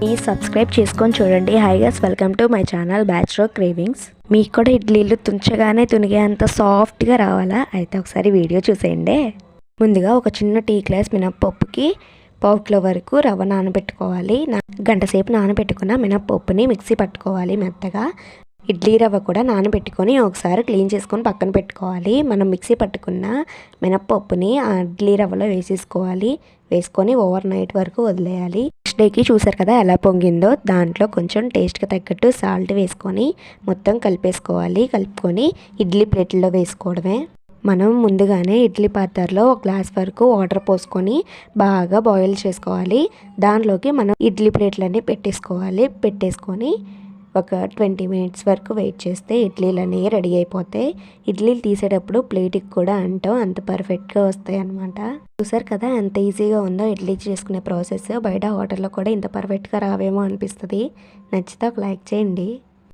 Please subscribe చేసుకొని చూడండి. Hi guys, welcome to my channel bachelor cravings. మీకు కూడా ఇడ్లీలు తుంచగానే తునిగే అంత సాఫ్ట్గా రావాలా? అయితే ఒకసారి వీడియో చూసేయండి. ముందుగా ఒక చిన్న టీ గ్లాస్ మినప్పప్పుకి 1/2 కిలో వరకు రవ్వ నానబెట్టుకోవాలి. గంట సేపు నానబెట్టుకున్న మినప్పప్పుని మిక్సీ పట్టుకోవాలి మెత్తగా. ఇడ్లీ రవ్వ కూడా నానబెట్టుకొని ఒకసారి క్లీన్ చేసుకొని పక్కన పెట్టుకోవాలి. మనం మిక్సీ పట్టుకున్న మినప్పప్పుని ఆ ఇడ్లీ రవ్వలో వేసుకొని ఓవర్ నైట్ వరకు వదిలేయాలి. నెక్స్ట్ డేకి చూసారు కదా ఎలా పొంగిందో. దాంట్లో కొంచెం టేస్ట్కి తగ్గట్టు సాల్ట్ వేసుకొని మొత్తం కలుపుకొని ఇడ్లీ ప్లేట్లో వేసుకోవడమే. మనం ముందుగానే ఇడ్లీ పాత్రలో 1 గ్లాస్ వరకు వాటర్ పోసుకొని బాగా బాయిల్ చేసుకోవాలి. దానిలోకి మనం ఇడ్లీ ప్లేట్లన్నీ పెట్టేసుకొని ఒక 20 మినిట్స్ వరకు వెయిట్ చేస్తే ఇడ్లీలు అనేవి రెడీ అయిపోతాయి. ఇడ్లీలు తీసేటప్పుడు ప్లేట్కి కూడా అంత పర్ఫెక్ట్గా వస్తాయి అన్నమాట. చూసారు కదా ఎంత ఈజీగా ఉందో ఇడ్లీ చేసుకునే ప్రాసెస్. బయట హోటల్లో కూడా ఇంత పర్ఫెక్ట్గా రావేమో అనిపిస్తుంది. నచ్చితే ఒక లైక్ చేయండి.